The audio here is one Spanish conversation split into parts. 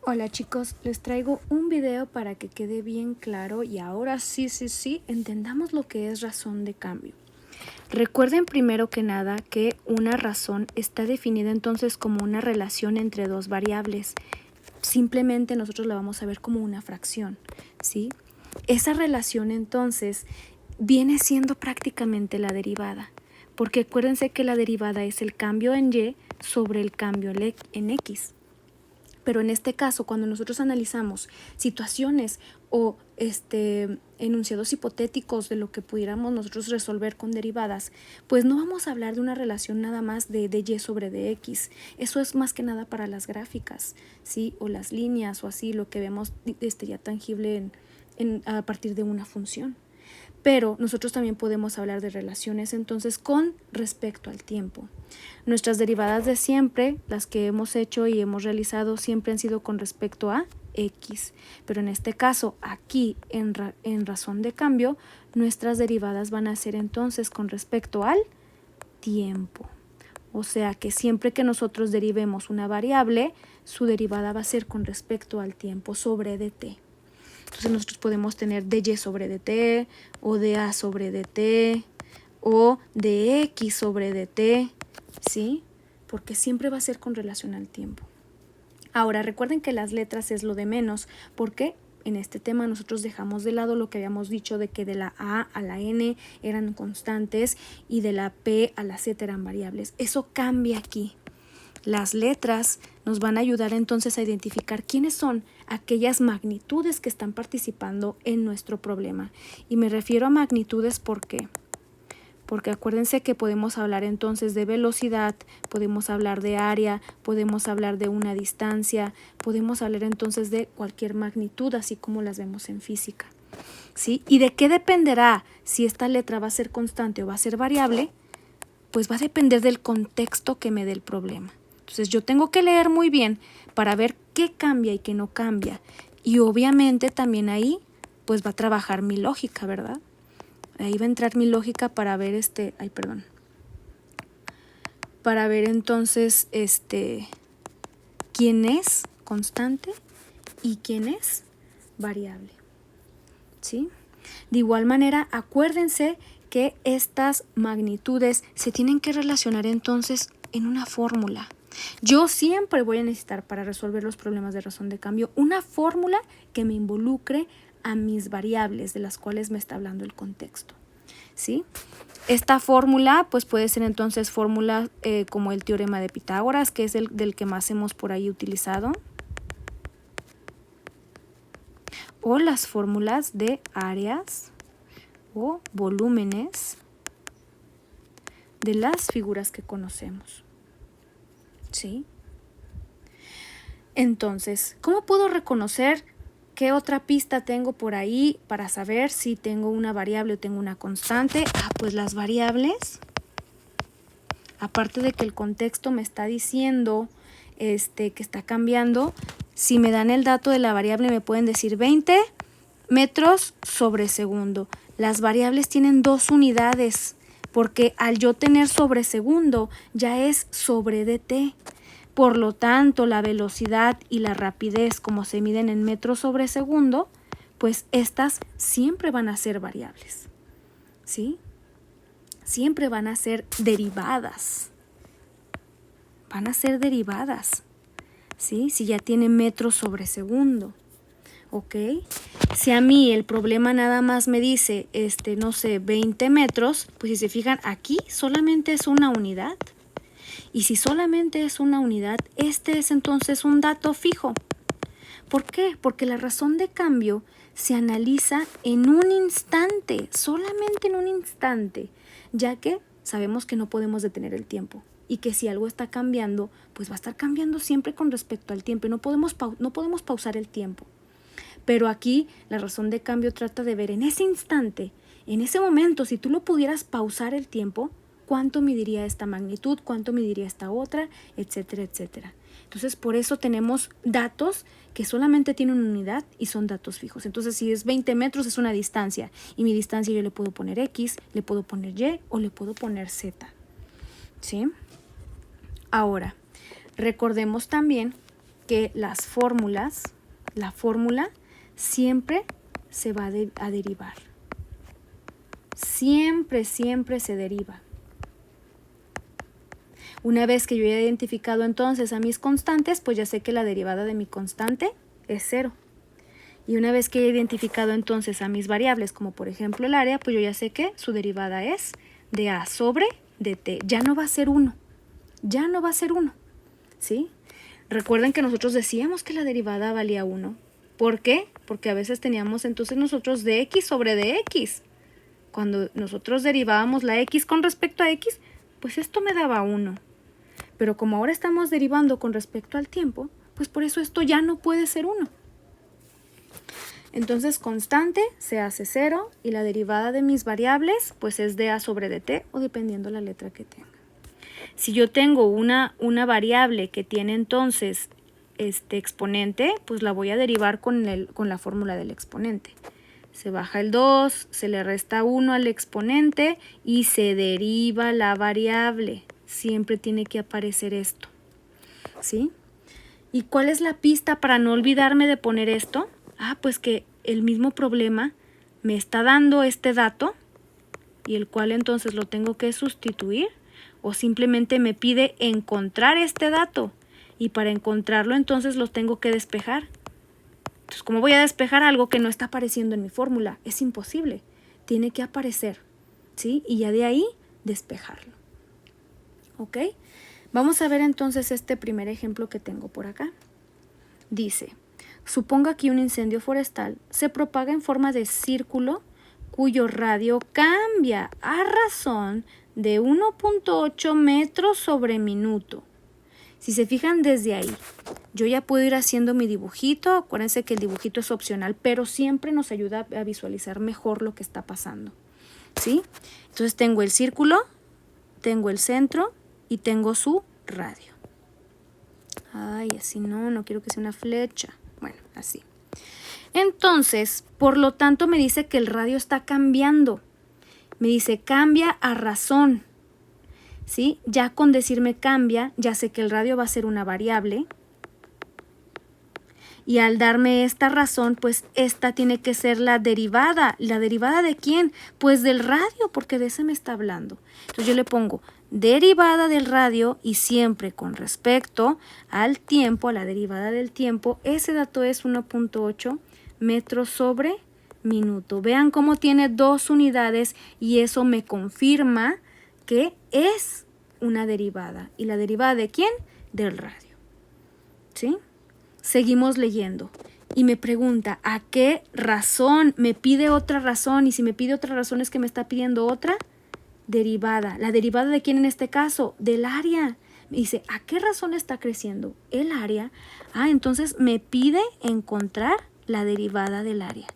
Hola chicos, les traigo un video para que quede bien claro y ahora sí, entendamos lo que es razón de cambio. Recuerden primero que nada que una razón está definida entonces como una relación entre dos variables. Simplemente nosotros la vamos a ver como una fracción, ¿sí? Esa relación entonces viene siendo prácticamente la derivada, porque acuérdense que la derivada es el cambio en y sobre el cambio en x. Pero en este caso, cuando nosotros analizamos situaciones o enunciados hipotéticos de lo que pudiéramos nosotros resolver con derivadas, pues no vamos a hablar de una relación nada más de y sobre dx. Eso es más que nada para las gráficas, ¿sí? O las líneas o así, lo que vemos ya tangible a partir de una función. Pero nosotros también podemos hablar de relaciones entonces con respecto al tiempo. Nuestras derivadas de siempre, las que hemos hecho y hemos realizado, siempre han sido con respecto a x. Pero en este caso, aquí en razón de cambio, nuestras derivadas van a ser entonces con respecto al tiempo. O sea que siempre que nosotros derivemos una variable, su derivada va a ser con respecto al tiempo sobre dt. Entonces nosotros podemos tener dy sobre dt, o dA sobre dt, o dx sobre dt, ¿sí? Porque siempre va a ser con relación al tiempo. Ahora, recuerden que las letras es lo de menos, porque en este tema nosotros dejamos de lado lo que habíamos dicho de que de la A a la N eran constantes y de la P a la Z eran variables. Eso cambia aquí. Las letras nos van a ayudar entonces a identificar quiénes son aquellas magnitudes que están participando en nuestro problema. Y me refiero a magnitudes porque acuérdense que podemos hablar entonces de velocidad, podemos hablar de área, podemos hablar de una distancia, podemos hablar entonces de cualquier magnitud, así como las vemos en física, ¿sí? ¿Y de qué dependerá si esta letra va a ser constante o va a ser variable? Pues va a depender del contexto que me dé el problema. Entonces yo tengo que leer muy bien para ver qué cambia y qué no cambia. Y obviamente también ahí pues va a trabajar mi lógica, ¿verdad? Ahí va a entrar mi lógica para ver para ver entonces quién es constante y quién es variable, ¿sí? De igual manera, acuérdense que estas magnitudes se tienen que relacionar entonces en una fórmula. Yo siempre voy a necesitar para resolver los problemas de razón de cambio una fórmula que me involucre a mis variables de las cuales me está hablando el contexto, ¿sí? Esta fórmula pues puede ser entonces fórmula como el teorema de Pitágoras, que es el del que más hemos por ahí utilizado, o las fórmulas de áreas o volúmenes de las figuras que conocemos, ¿sí? Entonces, ¿cómo puedo reconocer qué otra pista tengo por ahí para saber si tengo una variable o tengo una constante? Pues las variables, aparte de que el contexto me está diciendo que está cambiando, si me dan el dato de la variable me pueden decir 20 metros sobre segundo. Las variables tienen dos unidades, porque al yo tener sobre segundo ya es sobre dt. Por lo tanto, la velocidad y la rapidez, como se miden en metros sobre segundo, pues estas siempre van a ser variables, ¿sí? Siempre van a ser derivadas. Van a ser derivadas, ¿sí? Si ya tiene metros sobre segundo, ¿ok? Si a mí el problema nada más me dice, no sé, 20 metros, pues si se fijan, aquí solamente es una unidad. Y si solamente es una unidad, este es entonces un dato fijo. ¿Por qué? Porque la razón de cambio se analiza en un instante, solamente en un instante, ya que sabemos que no podemos detener el tiempo y que si algo está cambiando, pues va a estar cambiando siempre con respecto al tiempo y no podemos pausar el tiempo. Pero aquí la razón de cambio trata de ver en ese instante, en ese momento, si tú lo pudieras pausar el tiempo, cuánto mediría esta magnitud, cuánto mediría esta otra, etcétera, etcétera. Entonces, por eso tenemos datos que solamente tienen una unidad y son datos fijos. Entonces, si es 20 metros es una distancia y mi distancia yo le puedo poner X, le puedo poner Y o le puedo poner Z, ¿sí? Ahora, recordemos también que la fórmula siempre se va a derivar. Siempre se deriva. Una vez que yo haya identificado entonces a mis constantes, pues ya sé que la derivada de mi constante es 0. Y una vez que haya identificado entonces a mis variables, como por ejemplo el área, pues yo ya sé que su derivada es de a sobre dt. Ya no va a ser 1. Ya no va a ser 1. ¿Sí? Recuerden que nosotros decíamos que la derivada valía 1. ¿Por qué? Porque a veces teníamos entonces nosotros dx sobre dx. Cuando nosotros derivábamos la x con respecto a x, pues esto me daba 1. Pero como ahora estamos derivando con respecto al tiempo, pues por eso esto ya no puede ser 1. Entonces constante se hace 0 y la derivada de mis variables pues es dA sobre dt o dependiendo la letra que tenga. Si yo tengo una variable que tiene entonces exponente, pues la voy a derivar con la fórmula del exponente. Se baja el 2, se le resta 1 al exponente y se deriva la variable. Siempre tiene que aparecer esto. ¿Sí? ¿Y cuál es la pista para no olvidarme de poner esto? Pues que el mismo problema me está dando este dato y el cual entonces lo tengo que sustituir o simplemente me pide encontrar este dato y para encontrarlo entonces lo tengo que despejar. Entonces, ¿cómo voy a despejar algo que no está apareciendo en mi fórmula? Es imposible. Tiene que aparecer, ¿sí? Y ya de ahí despejarlo. ¿Ok? Vamos a ver entonces este primer ejemplo que tengo por acá. Dice, suponga que un incendio forestal se propaga en forma de círculo cuyo radio cambia a razón de 1.8 metros sobre minuto. Si se fijan desde ahí, yo ya puedo ir haciendo mi dibujito. Acuérdense que el dibujito es opcional, pero siempre nos ayuda a visualizar mejor lo que está pasando. ¿Sí? Entonces tengo el círculo, tengo el centro y tengo su radio. Así no quiero que sea una flecha. Bueno, así. Entonces, por lo tanto, me dice que el radio está cambiando. Me dice cambia a razón. ¿Sí? Ya con decirme cambia, ya sé que el radio va a ser una variable. Y al darme esta razón, pues esta tiene que ser la derivada. ¿La derivada de quién? Pues del radio, porque de ese me está hablando. Entonces yo le pongo derivada del radio y siempre con respecto al tiempo, a la derivada del tiempo, ese dato es 1.8 metros sobre minuto. Vean cómo tiene 2 unidades y eso me confirma que es una derivada. ¿Y la derivada de quién? Del radio. ¿Sí? Seguimos leyendo y me pregunta, ¿a qué razón? Me pide otra razón y si me pide otra razón es que me está pidiendo otra derivada. ¿La derivada de quién en este caso? Del área. Me dice, ¿a qué razón está creciendo el área? Entonces me pide encontrar la derivada del área.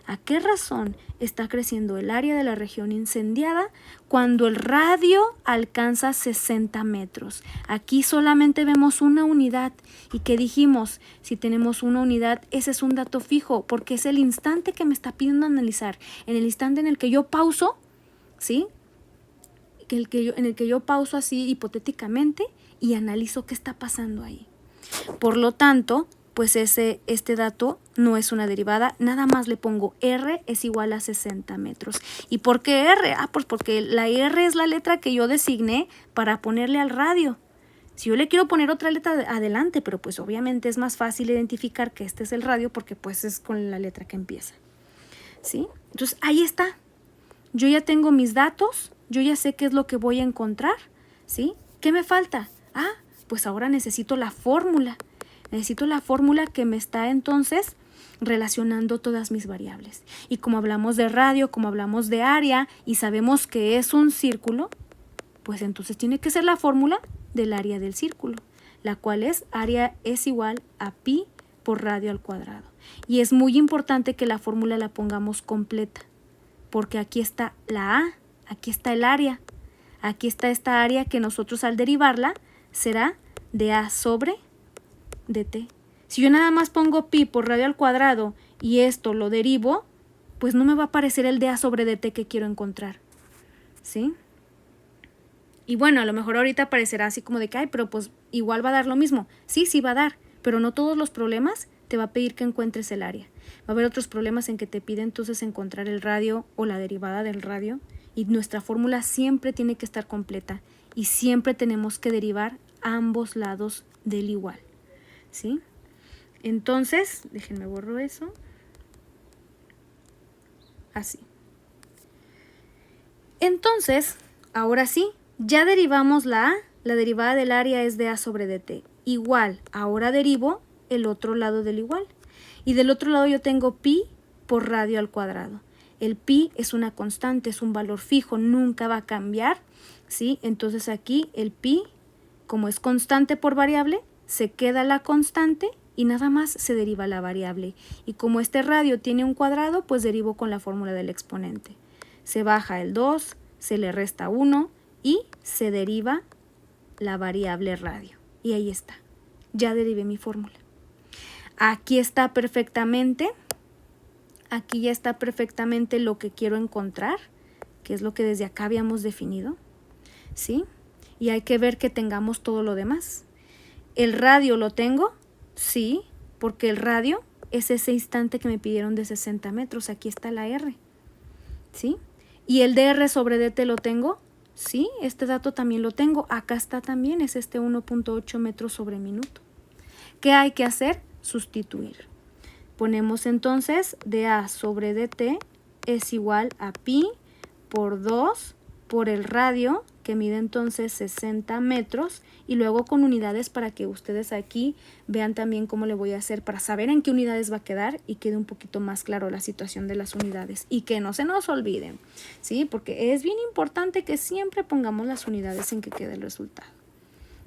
¿A qué razón está creciendo el área de la región incendiada cuando el radio alcanza 60 metros? Aquí solamente vemos una unidad y que dijimos, si tenemos una unidad, ese es un dato fijo porque es el instante que me está pidiendo analizar. En el instante en el que yo pauso, ¿sí? En el que yo pauso así hipotéticamente y analizo qué está pasando ahí. Por lo tanto, pues este dato no es una derivada, nada más le pongo R es igual a 60 metros. ¿Y por qué R? Pues porque la R es la letra que yo designé para ponerle al radio. Si yo le quiero poner otra letra adelante, pero pues obviamente es más fácil identificar que este es el radio porque pues es con la letra que empieza. ¿Sí? Entonces ahí está. Yo ya tengo mis datos, yo ya sé qué es lo que voy a encontrar. ¿Sí? ¿Qué me falta? Pues ahora necesito la fórmula. Necesito la fórmula que me está entonces relacionando todas mis variables. Y como hablamos de radio, como hablamos de área y sabemos que es un círculo, pues entonces tiene que ser la fórmula del área del círculo, la cual es área es igual a pi por radio al cuadrado. Y es muy importante que la fórmula la pongamos completa, porque aquí está la A, aquí está el área, aquí está esta área que nosotros al derivarla será de A sobre dt. Si yo nada más pongo pi por radio al cuadrado y esto lo derivo, pues no me va a aparecer el dA sobre dt que quiero encontrar. ¿Sí? Y bueno, a lo mejor ahorita aparecerá así como de que, pero pues igual va a dar lo mismo. Sí va a dar, pero no todos los problemas te va a pedir que encuentres el área. Va a haber otros problemas en que te pide entonces encontrar el radio o la derivada del radio, y nuestra fórmula siempre tiene que estar completa y siempre tenemos que derivar ambos lados del igual, ¿sí? Entonces, déjenme borro eso. Así. Entonces, ahora sí, ya derivamos la A, la derivada del área es de A sobre dt. Igual, ahora derivo el otro lado del igual. Y del otro lado yo tengo pi por radio al cuadrado. El pi es una constante, es un valor fijo, nunca va a cambiar, ¿sí? Entonces aquí el pi, como es constante por variable, se queda la constante y nada más se deriva la variable. Y como este radio tiene un cuadrado, pues derivo con la fórmula del exponente. Se baja el 2, se le resta 1 y se deriva la variable radio. Y ahí está, ya derivé mi fórmula. Aquí está perfectamente, aquí ya está perfectamente lo que quiero encontrar, que es lo que desde acá habíamos definido, ¿sí? Y hay que ver que tengamos todo lo demás. ¿El radio lo tengo? Sí, porque el radio es ese instante que me pidieron de 60 metros, aquí está la R, ¿sí? ¿Y el dr sobre dt lo tengo? Sí, este dato también lo tengo, acá está también, es este 1.8 metros sobre minuto. ¿Qué hay que hacer? Sustituir. Ponemos entonces dA sobre dt es igual a pi por 2 por el radio, que mide entonces 60 metros, y luego con unidades para que ustedes aquí vean también cómo le voy a hacer para saber en qué unidades va a quedar y quede un poquito más claro la situación de las unidades. Y que no se nos olviden, ¿sí? Porque es bien importante que siempre pongamos las unidades en que quede el resultado.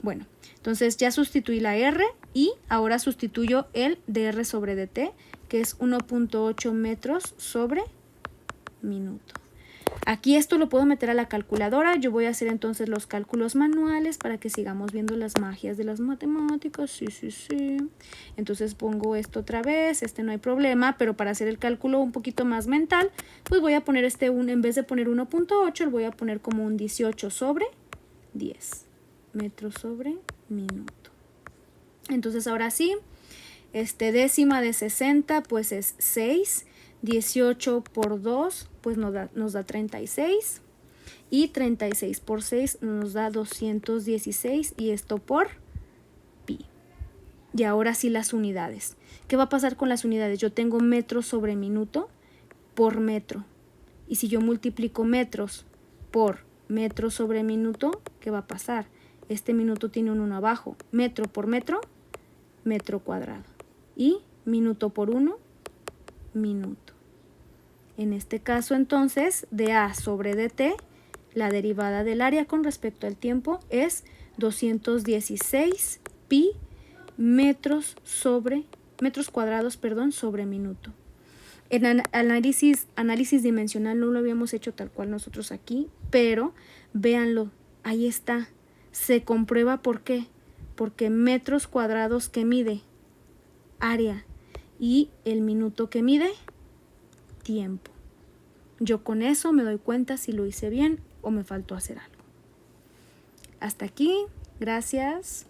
Bueno, entonces ya sustituí la R y ahora sustituyo el dr sobre dt, que es 1.8 metros sobre minuto. Aquí esto lo puedo meter a la calculadora. Yo voy a hacer entonces los cálculos manuales para que sigamos viendo las magias de las matemáticas. Sí. Entonces pongo esto otra vez. Este no hay problema, pero para hacer el cálculo un poquito más mental, pues voy a poner en vez de poner 1.8, lo voy a poner como un 18 sobre 10 metros sobre minuto. Entonces ahora sí, décima de 60 pues es 6, 18 por 2 pues nos da 36 y 36 por 6 nos da 216 y esto por pi. Y ahora sí las unidades. ¿Qué va a pasar con las unidades? Yo tengo metros sobre minuto por metro. Y si yo multiplico metros por metro sobre minuto, ¿qué va a pasar? Este minuto tiene un 1 abajo. Metro por metro, metro cuadrado. Y minuto por 1, minuto. En este caso, entonces, dA sobre dt, la derivada del área con respecto al tiempo es 216 pi metros cuadrados, sobre minuto. En análisis dimensional no lo habíamos hecho tal cual nosotros aquí, pero véanlo, ahí está. Se comprueba por qué. Porque metros cuadrados que mide área y el minuto que mide tiempo. Yo con eso me doy cuenta si lo hice bien o me faltó hacer algo. Hasta aquí, gracias.